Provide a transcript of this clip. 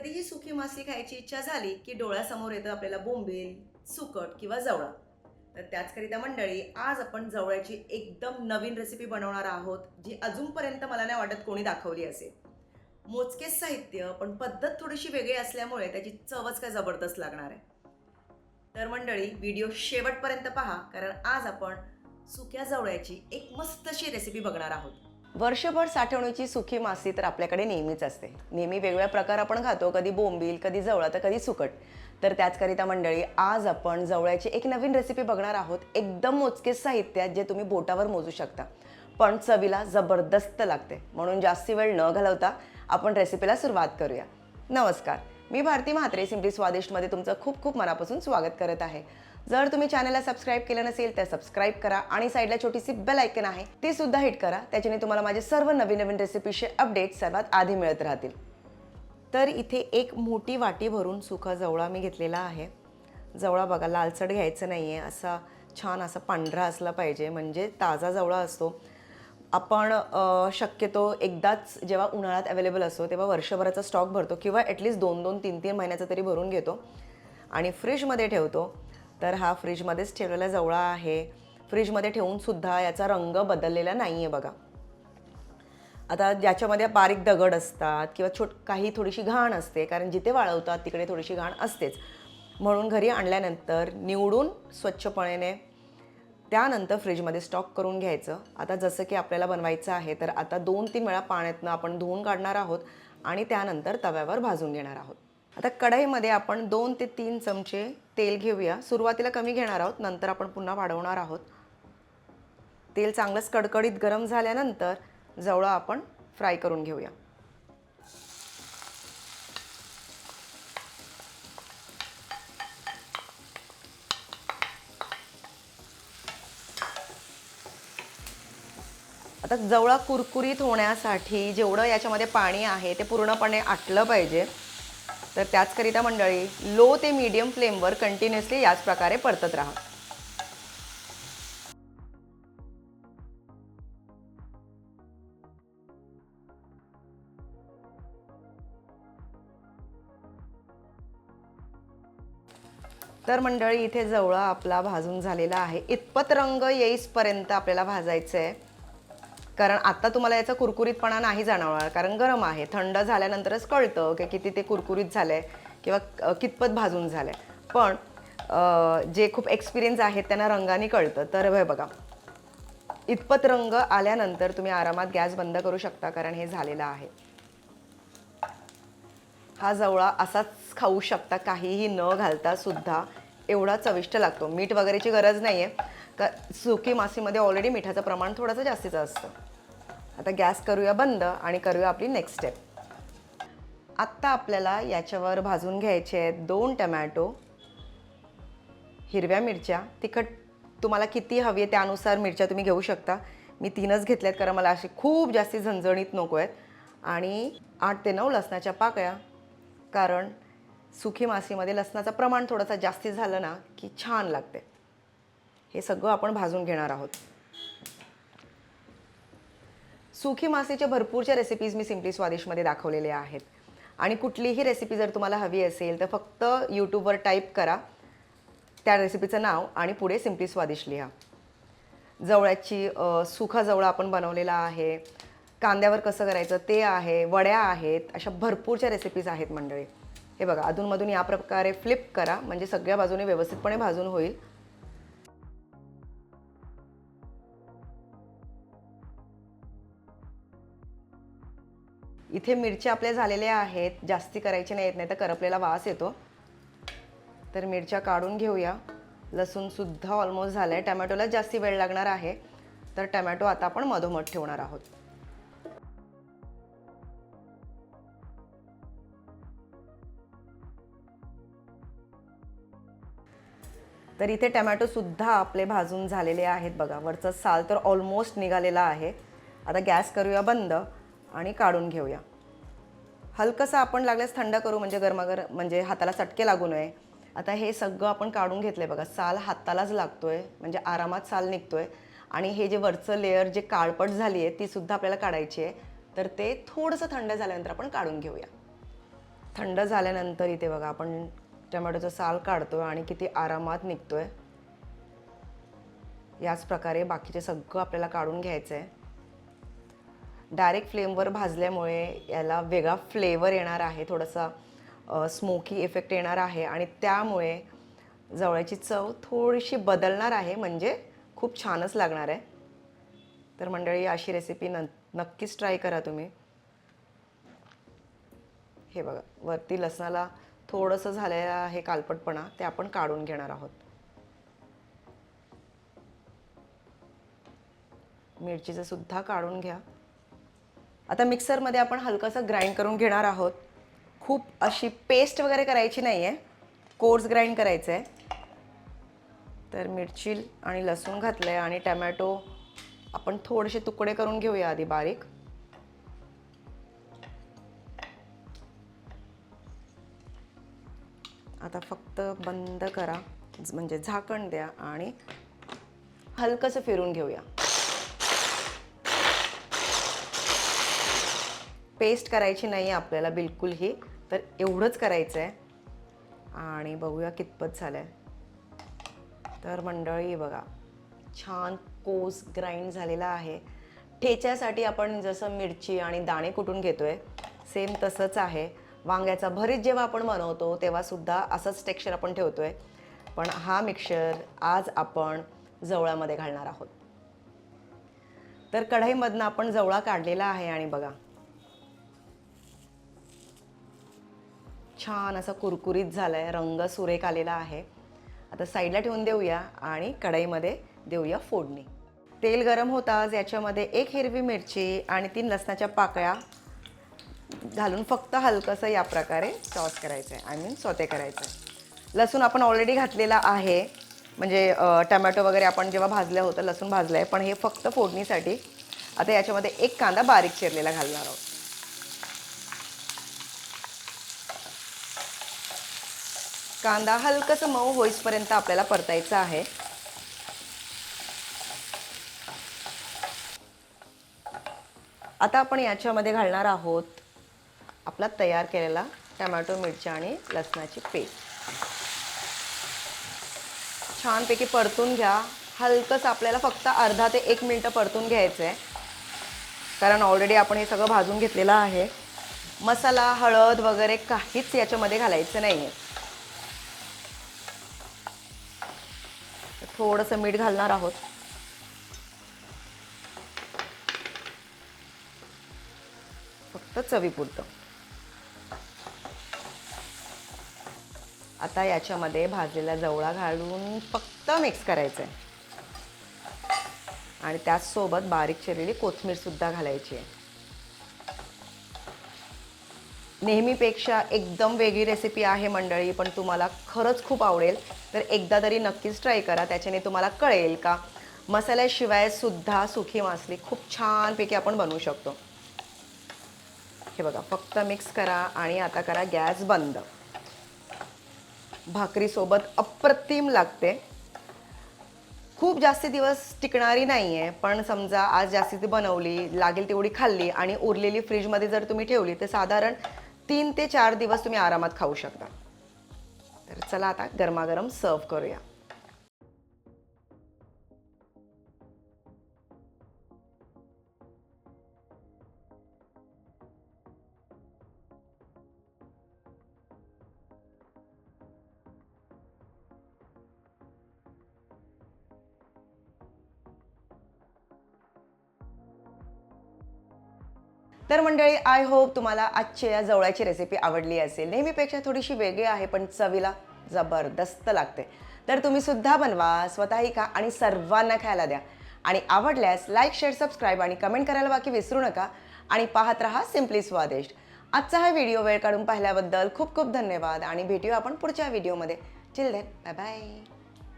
कधीही सुकी मासळी खायची इच्छा झाली की डोळ्यासमोर येतं आपल्याला बोंबील, सुकट किंवा जवळा. तर त्याचकरिता मंडळी आज आपण जवळ्याची एकदम नवीन रेसिपी बनवणार आहोत, जी अजूनपर्यंत मला नाही वाटत कोणी दाखवली असेल. मोजकेच साहित्य पण पद्धत थोडीशी वेगळी असल्यामुळे त्याची चवच काय जबरदस्त लागणार आहे. तर मंडळी व्हिडिओ शेवटपर्यंत पहा, कारण आज आपण सुक्या जवळ्याची एक मस्तशी रेसिपी बघणार आहोत. वर्षभर साठवणीची सुकी मासळी तर आपल्याकडे नेहमीच असते. नेहमी वेगवेगळ्या प्रकार आपण खातो, कधी बोंबील, कधी जवळा, तर कधी सुकट. तर त्याचकरिता मंडळी आज आपण जवळ्याची एक नवीन रेसिपी बघणार आहोत. एकदम मोजकेच साहित्यात जे तुम्ही बोटावर मोजू शकता, पण चवीला जबरदस्त लागते. म्हणून जास्ती वेळ न घालवता आपण रेसिपीला सुरुवात करूया. नमस्कार, मी भारती म्हात्रे. सिम्पली स्वादिष्टमध्ये तुमचं खूप खूप मनापासून स्वागत करत आहे. जर तुम्ही चॅनलला सबस्क्राईब केलं नसेल तर सबस्क्राईब करा आणि साईडला छोटीशी बेल आयकन आहे ती सुद्धा हिट करा. त्याच्याने तुम्हाला माझे सर्व नवीन नवीन रेसिपीचे अपडेट सर्वात आधी मिळत राहतील. तर इथे एक मोठी वाटी भरून सुका जवळा मी घेतलेला आहे. जवळा बघा, लालसट घ्यायचं नाही आहे, असा छान असा पांढरा असला पाहिजे, म्हणजे ताजा जवळा असतो. आपण शक्यतो एकदाच जेव्हा उन्हाळ्यात अवेलेबल असतो तेव्हा वर्षभराचा स्टॉक भरतो किंवा ॲटलिस्ट 2-2, 3-3 महिन्याचा तरी भरून घेतो आणि फ्रीजमध्ये ठेवतो. तर हा फ्रीजमध्येच ठेवलेला जवळा आहे. फ्रीजमध्ये ठेवूनसुद्धा याचा रंग बदललेला नाही आहे बघा. आता ज्याच्यामध्ये बारीक दगड असतात किंवा काही थोडीशी घाण असते, कारण जिथे वाळवतात तिकडे थोडीशी घाण असतेच. म्हणून घरी आणल्यानंतर निवडून स्वच्छपणे त्यानंतर फ्रीजमध्ये स्टॉक करून घ्यायचं. आता जसं की आपल्याला बनवायचं आहे, तर आता 2-3 वेळा पाण्यातनं आपण धुवून काढणार आहोत आणि त्यानंतर तव्यावर भाजून घेणार आहोत. आता कढईमध्ये आपण 2 ते 3 चमचे तेल घेऊया. सुरुवातीला कमी घेणार आहोत, नंतर आपण पुन्हा वाढवणार आहोत. तेल चांगलंच कडकडीत गरम झाल्यानंतर जवळा आपण फ्राय करून घेऊया. आता जवळा कुरकुरीत होण्यासाठी जेवढं याच्यामध्ये पाणी आहे ते पूर्णपणे आटलं पाहिजे. तर त्याचकरिता मंडळी लो ते मीडियम फ्लेमवर कंटिन्युअसली याच प्रकारे परतत राहा. तर मंडळी इथे जवळा आपला भाजून झालेला आहे. इतपत रंग येईपर्यंत आपल्याला भाजायचं आहे, कारण आता तुम्हाला याचा कुरकुरीतपणा नाही जाणवणार, कारण गरम आहे. थंड झाल्यानंतरच कळतं की किती ते कुरकुरीत झालं आहे किंवा कितपत भाजून झालं आहे. पण जे खूप एक्सपिरियन्स आहेत त्यांना रंगाने कळतं. तर हे बघा, इतपत रंग आल्यानंतर तुम्ही आरामात गॅस बंद करू शकता, कारण हे झालेलं आहे. हा जवळा असाच खाऊ शकता काहीही न घालता सुद्धा, एवढा चविष्ट लागतो. मीठ वगैरेची गरज नाही आहे, का सुकी मासळीमध्ये ऑलरेडी मिठाचं प्रमाण थोडंसं जास्तीचं असतं. आता गॅस करूया बंद आणि करूया आपली नेक्स्ट स्टेप. आत्ता आपल्याला याच्यावर भाजून घ्यायचे आहेत 2 टमॅटो, हिरव्या मिरच्या. तिखट तुम्हाला किती हवी आहे त्यानुसार मिरच्या तुम्ही घेऊ शकता. मी 3च घेतल्यात, कारण मला अशी खूप जास्ती झणझणीत नको आहेत. आणि 8 ते 9 लसणाच्या पाकळ्या, कारण सुकी मासळीमध्ये लसणाचं प्रमाण थोडंसं जास्ती झालं ना की छान लागते. हे सगळं आपण भाजून घेणार आहोत. सुकी मासळीच्या भरपूरच्या रेसिपीज मी सिम्पली स्वादिष्टमध्ये दाखवलेल्या आहेत. आणि कुठलीही रेसिपी जर तुम्हाला हवी असेल तर फक्त यूट्यूबवर टाईप करा त्या रेसिपीचं नाव आणि पुढे सिम्पली स्वादिष्ट लिहा. जवळ्याची सुका जवळा आपण बनवलेला आहे. कांद्यावर कसं करायचं ते आहे, वड्या आहेत, अशा भरपूरच्या रेसिपीज आहेत मंडळी. हे बघा, अधूनमधून या प्रकारे फ्लिप करा, म्हणजे सगळ्या बाजूने व्यवस्थितपणे भाजून होईल. इथे मिरच्या आपल्या झालेल्या आहेत, जास्ती करायची नाही तर करपलेला वास येतो. तर मिरच्या काढून घेऊया. लसूणसुद्धा ऑलमोस्ट झालं आहे. टमॅटोला जास्ती वेळ लागणार आहे, तर टमॅटो आता आपण मधोमध ठेवणार आहोत. तर इथे टमॅटोसुद्धा आपले भाजून झालेले आहेत बघा. वरचं साल तर ऑलमोस्ट निघालेला आहे. आता गॅस करूया बंद आणि काढून घेऊया. हलकंसं आपण लागल्यास थंड करू, म्हणजे गरमागरम, म्हणजे हाताला चटके लागू नये. आता हे सगळं आपण काढून घेतलं आहे बघा. साल हातालाच लागतो आहे, म्हणजे आरामात साल निघतो आहे. आणि हे जे वरचं लेअर जे काळपट झाली आहे तीसुद्धा आपल्याला काढायची आहे. तर ते थोडंसं थंड झाल्यानंतर आपण काढून घेऊया. थंड झाल्यानंतर इथे बघा आपण टोमॅटोचा साल काढतोय आणि किती आरामात निघतोय. याच प्रकारे बाकीचे सगळं आपल्याला काढून घ्यायचं आहे. डायरेक्ट फ्लेमवर भाजल्यामुळे याला वेगळा फ्लेवर येणार आहे, थोडासा स्मोकी इफेक्ट येणार आहे आणि त्यामुळे जवळची चव थोडीशी बदलणार आहे, म्हणजे खूप छानच लागणार आहे. तर मंडळी अशी रेसिपी नक्कीच ट्राय करा तुम्ही. हे बघा वरती लसणाला थोडंसं झालेलं आहे कालपटपणा, ते आपण काढून घेणार आहोत. मिरचीचं सुद्धा काढून घ्या. आता मिक्सरमध्ये आपण हलकंसं ग्राइंड करून घेणार आहोत. खूप अशी पेस्ट वगैरे करायची नाही आहे, कोर्स ग्राइंड करायचं आहे. तर मिरची आणि लसूण घातलं आहे आणि टमॅटो आपण थोडेसे तुकडे करून घेऊया आधी बारीक. आता फक्त बंद करा, म्हणजे झाकण द्या आणि हलकंसं फिरून घेऊया. पेस्ट करायची नाही आहे आपल्याला बिलकुलही, तर एवढंच करायचं आहे. आणि बघूया कितपत झालं आहे. तर मंडळी बघा छान कोस ग्राइंड झालेला आहे. ठेच्यासाठी आपण जसं मिरची आणि दाणे कुटून घेतोय सेम तसंच आहे. वांग्याचा भरीत जेव्हा आपण बनवतो तेव्हा सुद्धा असंच टेक्स्चर आपण ठेवतोय. पण हा मिक्सचर आज आपण जवळामध्ये घालणार आहोत. तर कढईमधनं आपण जवळा काढलेला आहे आणि बघा छान असा कुरकुरीत झालाय, रंग सुरेख आलेला आहे. आता साईडला ठेवून देऊया आणि कढईमध्ये देऊया फोडणी. तेल गरम होताच याच्यामध्ये 1 हिरवी मिरची आणि 3 लसणाच्या पाकळ्या घालून फक्त हलकंसं या प्रकारे टॉस करायचं आहे, आय मीन सौते करायचं आहे. लसूण आपण ऑलरेडी घातलेला आहे, म्हणजे टमॅटो वगैरे आपण जेव्हा भाजलं होतं लसूण भाजलं आहे, पण हे फक्त फोडणीसाठी. आता याच्यामध्ये 1 कांदा बारीक चिरलेला घालणार आहोत. कांदा हलकंसं मऊ होईपर्यंत आपल्याला परतायचं आहे. आता आपण याच्यामध्ये घालणार आहोत आपला तयार केलेला टमॅटो मिरची आणि लसणाची पेस्ट. छानपैकी परतून घ्या. हलकंसं आपल्याला फक्त अर्धा ते 1 मिनिट परतून घ्यायचं आहे, कारण ऑलरेडी आपण हे सगळं भाजून घेतलेलं आहे. मसाला हळद वगैरे काहीच याच्यामध्ये घालायचं नाही आहे. थोडंसं मीठ घालणार आहोत. फक्त चवीपुरतं. आता याच्यामध्ये भाजलेला जवळा घालून फक्त मिक्स करायचं आहे आणि त्याचसोबत बारीक चिरलेली कोथिंबीर सुद्धा घालायची आहे. नेहमीपेक्षा एकदम वेगळी रेसिपी आहे मंडळी, पण तुम्हाला खरंच खूप आवडेल. तर एकदा तरी नक्कीच ट्राय करा, त्याच्याने तुम्हाला कळेल का मसाल्याशिवाय सुद्धा सुकी मासली खूप छानपैकी आपण बनवू शकतो. हे बघा फक्त मिक्स करा आणि आता करा गॅस बंद. भाकरीसोबत अप्रतिम लागते. खूप जास्त दिवस टिकणारी नाही आहे, पण समजा आज जास्ती बनवली, लागेल तेवढी खाल्ली आणि उरलेली फ्रीजमध्ये जर तुम्ही ठेवली तर साधारण 3 ते 4 दिवस तुम्ही आरामात खाऊ शकता. तर चला आता गरमागरम सर्व करूया. तर मंडळी आय होप तुम्हाला आजची या जवळाची रेसिपी आवडली असेल. नेहमीपेक्षा थोडीशी वेगळी आहे, पण चवीला जबरदस्त लागते. तर तुम्ही सुद्धा बनवा, स्वतःही खा आणि सर्वांना खायला द्या. आणि आवडल्यास लाईक, शेअर, सबस्क्राईब आणि कमेंट करायला बाकी विसरू नका. आणि पाहत रहा सिम्पली स्वादिष्ट. आजचा हा व्हिडिओ वेळ काढून पाहिल्याबद्दल खूप खूप धन्यवाद आणि भेटूया आपण पुढच्या व्हिडिओमध्ये. Till then bye bye.